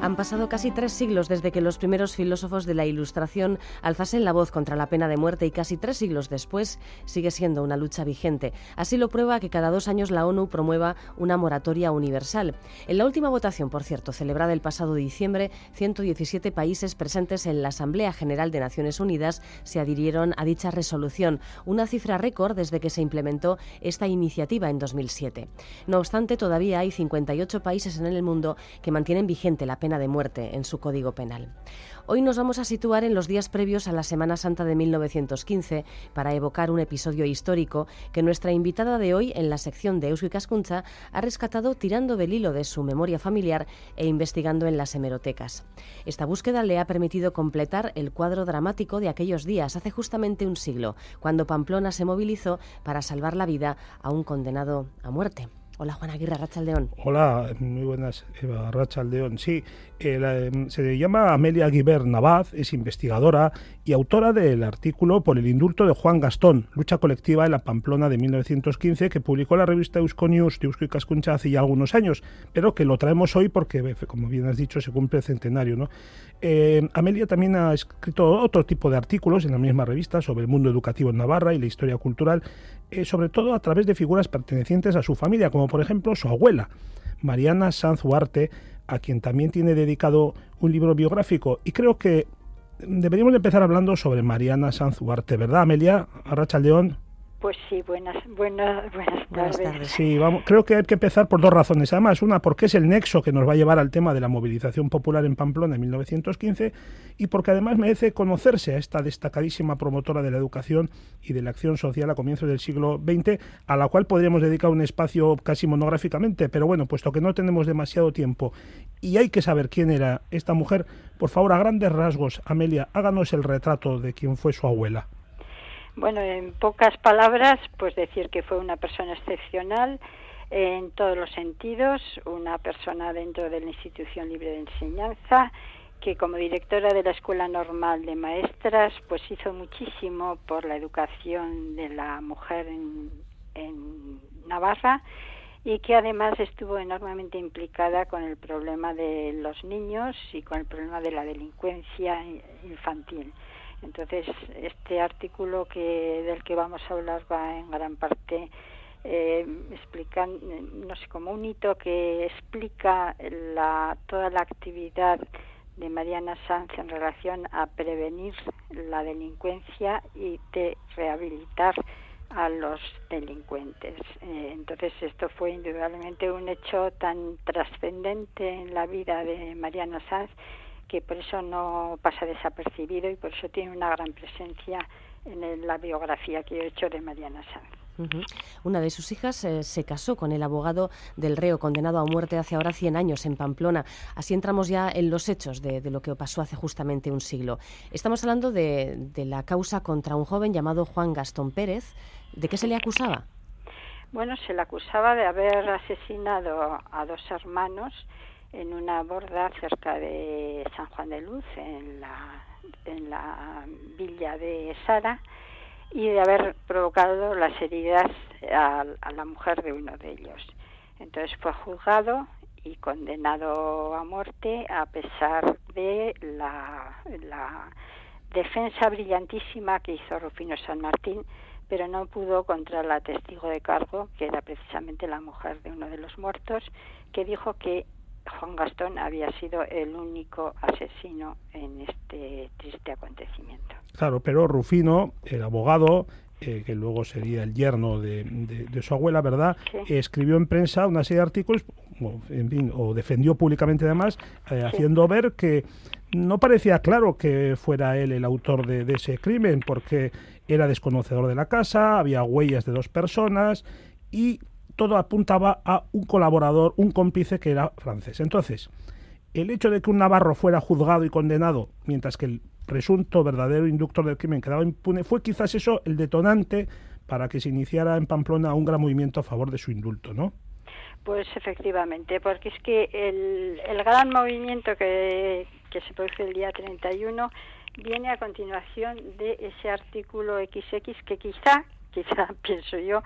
Han pasado casi 3 siglos desde que los primeros filósofos de la Ilustración alzasen la voz contra la pena de muerte y casi 3 siglos después sigue siendo una lucha vigente. Así lo prueba que cada 2 años la ONU promueva una moratoria universal. En la última votación, por cierto, celebrada el pasado diciembre, 117 países presentes en la Asamblea General de Naciones Unidas se adhirieron a dicha resolución, una cifra récord desde que se implementó esta iniciativa en 2007. No obstante, todavía hay 58 países en el mundo que mantienen vigente la pena de muerte en su Código Penal. Hoy nos vamos a situar en los días previos a la Semana Santa de 1915 para evocar un episodio histórico que nuestra invitada de hoy en la sección de Eusko Ikaskuntza ha rescatado tirando del hilo de su memoria familiar e investigando en las hemerotecas. Esta búsqueda le ha permitido completar el cuadro dramático de aquellos días, hace justamente un siglo, cuando Pamplona se movilizó para salvar la vida a un condenado a muerte. Hola, Juan Aguirre, Arratsaldeon. Hola, muy buenas, Eva, Arratsaldeon. Sí, se llama Amelia Guibert Navaz, es investigadora y autora del artículo Por el indulto de Juan Gastón, lucha colectiva en la Pamplona de 1915, que publicó la revista Euskonius de Eusko Ikaskuntza hace ya algunos años, pero que lo traemos hoy porque, como bien has dicho, se cumple el centenario, ¿no? Amelia también ha escrito otro tipo de artículos en la misma revista sobre el mundo educativo en Navarra y la historia cultural, sobre todo a través de figuras pertenecientes a su familia, como por ejemplo su abuela, Mariana Sanz Huarte, a quien también tiene dedicado un libro biográfico. Y creo que deberíamos empezar hablando sobre Mariana Sanz Huarte, ¿verdad, Amelia? Arratsaldeon. Pues sí, buenas tardes. Sí, creo que hay que empezar por dos razones. Además, una, porque es el nexo que nos va a llevar al tema de la movilización popular en Pamplona en 1915, y porque además merece conocerse a esta destacadísima promotora de la educación y de la acción social a comienzos del siglo XX, a la cual podríamos dedicar un espacio casi monográficamente, pero bueno, puesto que no tenemos demasiado tiempo y hay que saber quién era esta mujer, por favor, a grandes rasgos, Amelia, háganos el retrato de quién fue su abuela. Bueno, en pocas palabras, pues decir que fue una persona excepcional en todos los sentidos, una persona dentro de la Institución Libre de Enseñanza, que como directora de la Escuela Normal de Maestras, pues hizo muchísimo por la educación de la mujer en Navarra, y que además estuvo enormemente implicada con el problema de los niños y con el problema de la delincuencia infantil. Entonces, este artículo del que vamos a hablar va en gran parte explicando, no sé, como un hito que explica toda la actividad de Mariana Sanz en relación a prevenir la delincuencia y de rehabilitar a los delincuentes. Entonces, esto fue indudablemente un hecho tan trascendente en la vida de Mariana Sanz que por eso no pasa desapercibido y por eso tiene una gran presencia en la biografía que he hecho de Mariana Sanz. Uh-huh. Una de sus hijas se casó con el abogado del reo condenado a muerte hace ahora 100 años en Pamplona. Así entramos ya en los hechos de lo que pasó hace justamente un siglo. Estamos hablando de la causa contra un joven llamado Juan Gastón Pérez. ¿De qué se le acusaba? Bueno, se le acusaba de haber asesinado a 2 hermanos en una borda cerca de San Juan de Luz, en la villa de Sara, y de haber provocado las heridas a la mujer de uno de ellos. Entonces fue juzgado y condenado a muerte a pesar de la defensa brillantísima que hizo Rufino San Martín, pero no pudo contra la testigo de cargo, que era precisamente la mujer de uno de los muertos, que dijo que Juan Gastón había sido el único asesino en este triste acontecimiento. Claro, pero Rufino, el abogado, que luego sería el yerno de su abuela, ¿verdad? Sí. Escribió en prensa una serie de artículos, en fin, o defendió públicamente además, sí, haciendo ver que no parecía claro que fuera él el autor de ese crimen, porque era desconocedor de la casa, había huellas de 2 personas y todo apuntaba a un colaborador, un cómplice que era francés. Entonces, el hecho de que un navarro fuera juzgado y condenado, mientras que el presunto verdadero inductor del crimen quedaba impune, fue quizás eso el detonante para que se iniciara en Pamplona un gran movimiento a favor de su indulto, ¿no? Pues efectivamente, porque es que el gran movimiento que se produce el día 31 viene a continuación de ese artículo XX que quizá pienso yo,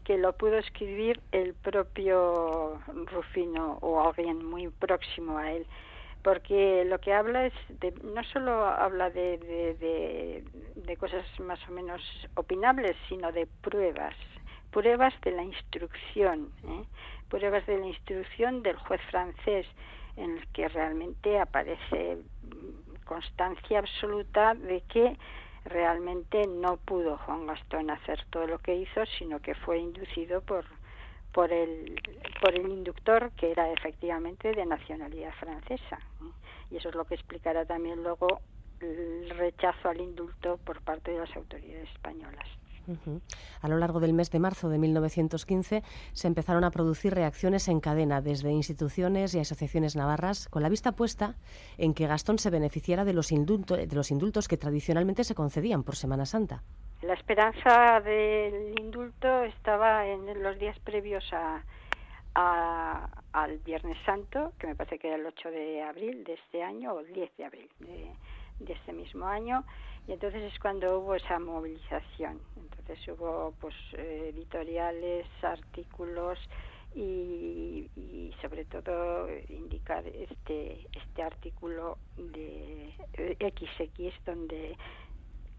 que lo pudo escribir el propio Rufino o alguien muy próximo a él, porque lo que habla es no solo habla de cosas más o menos opinables, sino de pruebas de la instrucción, pruebas de la instrucción del juez francés, en el que realmente aparece constancia absoluta de que realmente no pudo Juan Gastón hacer todo lo que hizo, sino que fue inducido por el inductor, que era efectivamente de nacionalidad francesa. Y eso es lo que explicará también luego el rechazo al indulto por parte de las autoridades españolas. A lo largo del mes de marzo de 1915 se empezaron a producir reacciones en cadena desde instituciones y asociaciones navarras, con la vista puesta en que Gastón se beneficiara de los indultos que tradicionalmente se concedían por Semana Santa. La esperanza del indulto estaba en los días previos al Viernes Santo, que me parece que era el 8 de abril de este año, o el 10 de abril de este mismo año, y entonces es cuando hubo esa movilización. Entonces hubo editoriales, artículos y sobre todo indicar este artículo de XX, donde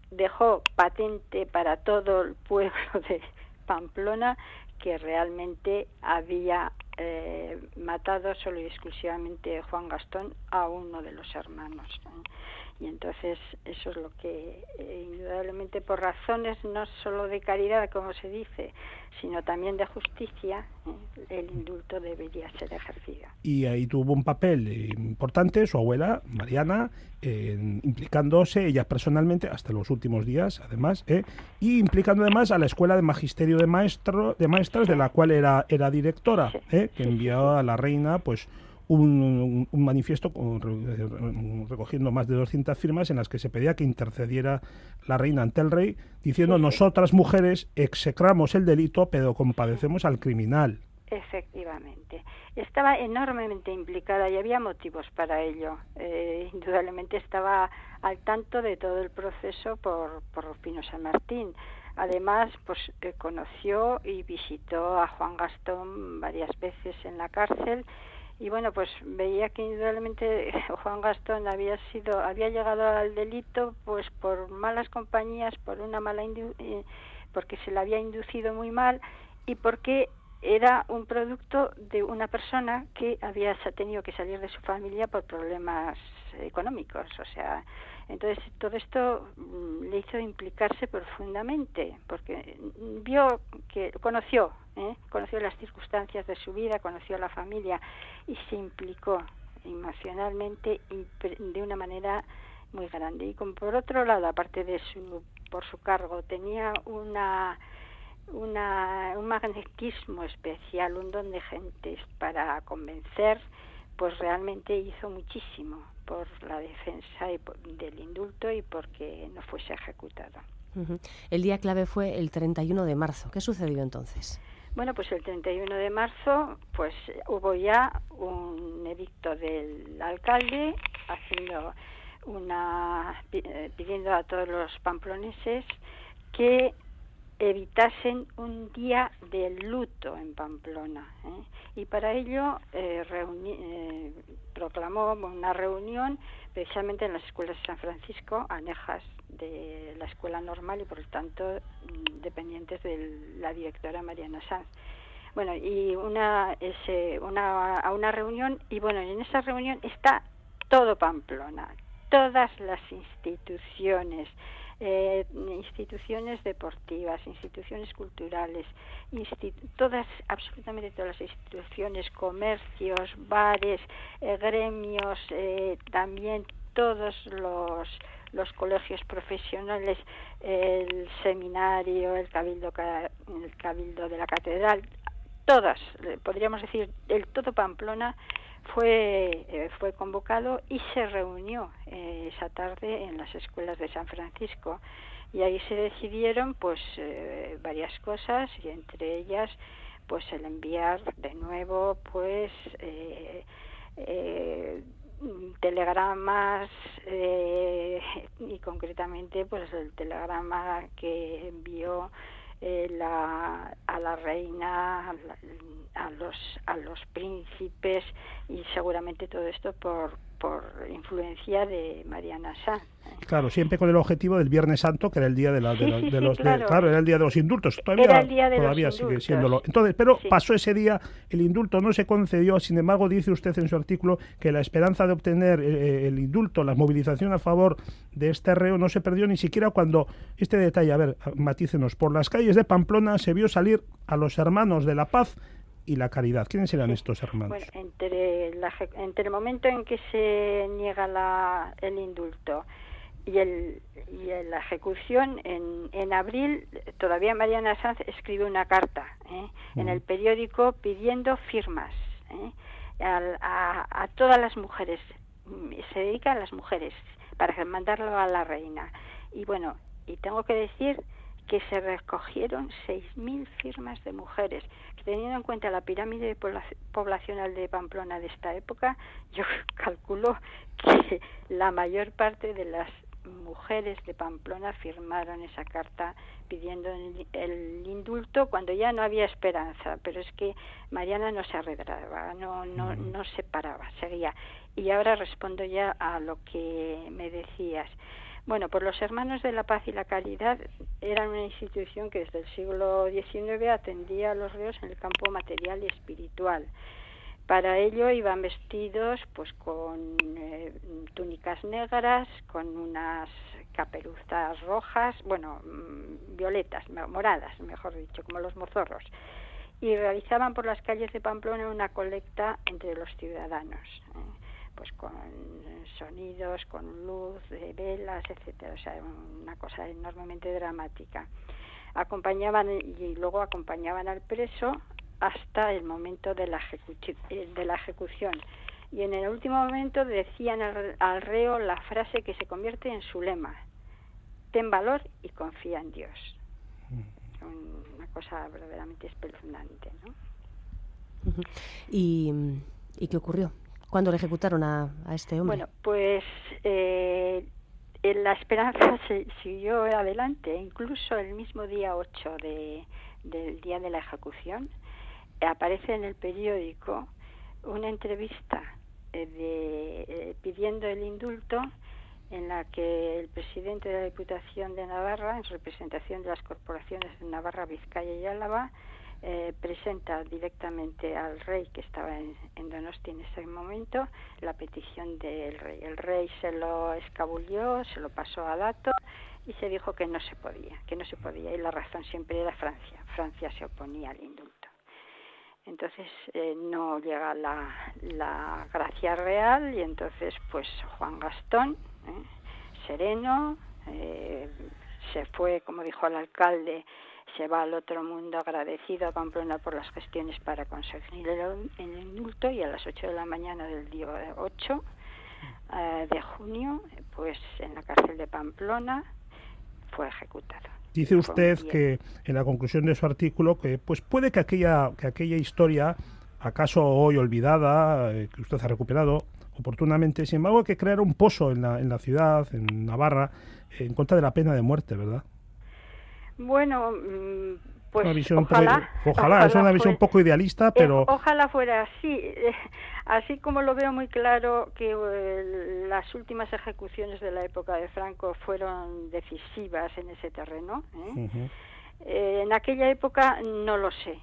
dejó patente para todo el pueblo de Pamplona que realmente había matado solo y exclusivamente Juan Gastón a uno de los hermanos, y entonces eso es lo que indudablemente, por razones no solo de caridad, como se dice, sino también de justicia, el indulto debería ser ejercido. Y ahí tuvo un papel importante su abuela, Mariana, implicándose ella personalmente hasta los últimos días, además, y implicando además a la Escuela de Magisterio de Maestras, de la cual era directora, que envió a la reina pues un manifiesto recogiendo más de 200 firmas en las que se pedía que intercediera la reina ante el rey, diciendo: nosotras mujeres execramos el delito, pero compadecemos al criminal. Efectivamente. Estaba enormemente implicada y había motivos para ello. Indudablemente estaba al tanto de todo el proceso por Pino San Martín. Además, pues conoció y visitó a Juan Gastón varias veces en la cárcel. Y bueno, pues veía que indudablemente Juan Gastón había llegado al delito pues por malas compañías, por una porque se le había inducido muy mal y porque era un producto de una persona que había tenido que salir de su familia por problemas económicos. O sea, entonces todo esto le hizo implicarse profundamente, porque conoció las circunstancias de su vida, conoció a la familia y se implicó emocionalmente de una manera muy grande. Y por otro lado, aparte de por su cargo, tenía un magnetismo especial, un don de gentes para convencer, pues realmente hizo muchísimo por la defensa del indulto y porque no fuese ejecutado. El día clave fue el 31 de marzo. ¿Qué sucedió entonces? Bueno, pues el 31 de marzo pues hubo ya un edicto del alcalde pidiendo a todos los pamploneses que evitasen un día de luto en Pamplona, y para ello proclamó una reunión precisamente en las escuelas de San Francisco, anejas de la escuela normal y por lo tanto dependientes de la directora Mariana Sanz. Bueno, y a una reunión, y bueno, en esa reunión está todo Pamplona, todas las instituciones deportivas, instituciones culturales, absolutamente todas las instituciones, comercios, bares, gremios, también todos los colegios profesionales, el seminario, el cabildo de la catedral, todas, podríamos decir, el todo Pamplona fue convocado y se reunió esa tarde en las escuelas de San Francisco, y ahí se decidieron pues varias cosas, y entre ellas pues el enviar de nuevo pues telegramas, y concretamente pues el telegrama que envió a la reina, a los príncipes, y seguramente todo esto por por influencia de Mariana Sanz. Claro, siempre con el objetivo del Viernes Santo, que era el día de los claro. era el día de los indultos. Era el día de todavía los sigue indultos. siéndolo. Entonces, pero Sí. pasó ese día, el indulto no se concedió. Sin embargo, dice usted en su artículo que la esperanza de obtener el indulto, la movilización a favor de este reo no se perdió ni siquiera cuando este detalle, a ver, matícenos, por las calles de Pamplona se vio salir a los hermanos de la paz y la caridad. ¿Quiénes eran estos hermanos? Bueno, entre el momento en que se niega el indulto y la ejecución, en abril, todavía Mariana Sanz escribe una carta en el periódico pidiendo firmas a todas las mujeres. Se dedica a las mujeres para mandarlo a la reina. Y bueno, y tengo que decir que se recogieron 6.000 firmas de mujeres. Teniendo en cuenta la pirámide poblacional de Pamplona de esta época, yo calculo que la mayor parte de las mujeres de Pamplona firmaron esa carta pidiendo el indulto cuando ya no había esperanza, pero es que Mariana no se arredraba, no se paraba, seguía. Y ahora respondo ya a lo que me decías. Bueno, pues los Hermanos de la Paz y la Caridad eran una institución que desde el siglo XIX atendía a los reos en el campo material y espiritual. Para ello iban vestidos pues con túnicas negras, con unas caperuzas rojas, violetas, moradas, mejor dicho, como los mozorros. Y realizaban por las calles de Pamplona una colecta entre los ciudadanos, pues con sonidos, con luz, de velas, etcétera, o sea, una cosa enormemente dramática. Acompañaban al preso hasta el momento de la ejecución. Y en el último momento decían al reo la frase que se convierte en su lema: ten valor y confía en Dios. Una cosa verdaderamente espeluznante, ¿no? ¿Y qué ocurrió? ¿Cuándo le ejecutaron a este hombre? Bueno, pues la esperanza siguió adelante. Incluso el mismo día 8 del día de la ejecución aparece en el periódico una entrevista pidiendo el indulto, en la que el presidente de la Diputación de Navarra, en representación de las corporaciones de Navarra, Vizcaya y Álava, presenta directamente al rey, que estaba en Donosti en ese momento, la petición del rey. El rey se lo escabullió, se lo pasó a dato y se dijo que no se podía, y la razón siempre era Francia. Francia se oponía al indulto. Entonces no llega la gracia real, y entonces pues Juan Gastón, sereno, se fue, como dijo el alcalde, se va al otro mundo agradecido a Pamplona por las gestiones para conseguir el indulto, y a las 8 de la mañana del día 8 de junio, pues en la cárcel de Pamplona fue ejecutado. Dice usted que en la conclusión de su artículo que pues puede que aquella historia, acaso hoy olvidada, que usted ha recuperado oportunamente, sin embargo hay que crear un pozo en la ciudad, en Navarra, en contra de la pena de muerte, ¿verdad? Bueno, pues ojalá, es una visión un poco idealista, pero ojalá fuera así, así como lo veo muy claro que las últimas ejecuciones de la época de Franco fueron decisivas en ese terreno. En aquella época no lo sé.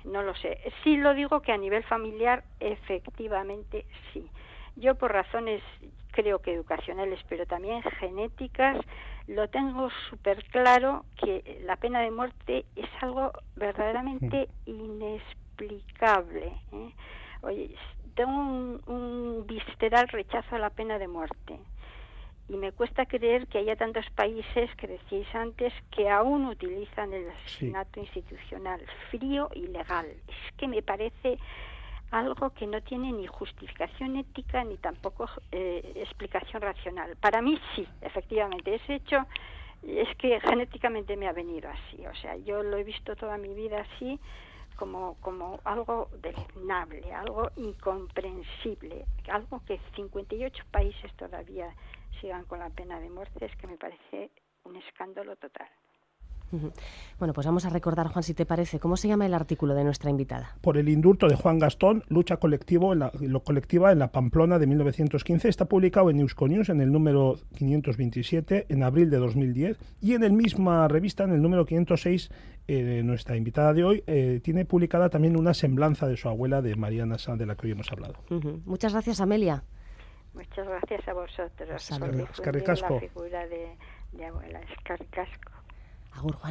Sí lo digo que a nivel familiar efectivamente sí. Yo por razones creo que educacionales, pero también genéticas, lo tengo súper claro que la pena de muerte es algo verdaderamente inexplicable. Oye, tengo un visceral rechazo a la pena de muerte. Y me cuesta creer que haya tantos países, que decíais antes, que aún utilizan el asesinato institucional frío y legal. Es que me parece algo que no tiene ni justificación ética ni tampoco explicación racional. Para mí sí, efectivamente, ese hecho es que genéticamente me ha venido así. O sea, yo lo he visto toda mi vida así, como algo deleznable, algo incomprensible, algo que 58 países todavía sigan con la pena de muerte, es que me parece un escándalo total. Bueno, pues vamos a recordar, Juan, si te parece, ¿cómo se llama el artículo de nuestra invitada? Por el indulto de Juan Gastón, lucha colectiva en la Pamplona de 1915. Está publicado en Euskonews en el número 527 en abril de 2010 y en el misma revista, en el número 506, nuestra invitada de hoy tiene publicada también una semblanza de su abuela, de Mariana Sanz, de la que hoy hemos hablado. Muchas gracias, Amelia. Muchas gracias a vosotros por difundir Eskerrik asko. la figura de abuela. Eskerrik asko. Agur, Juan.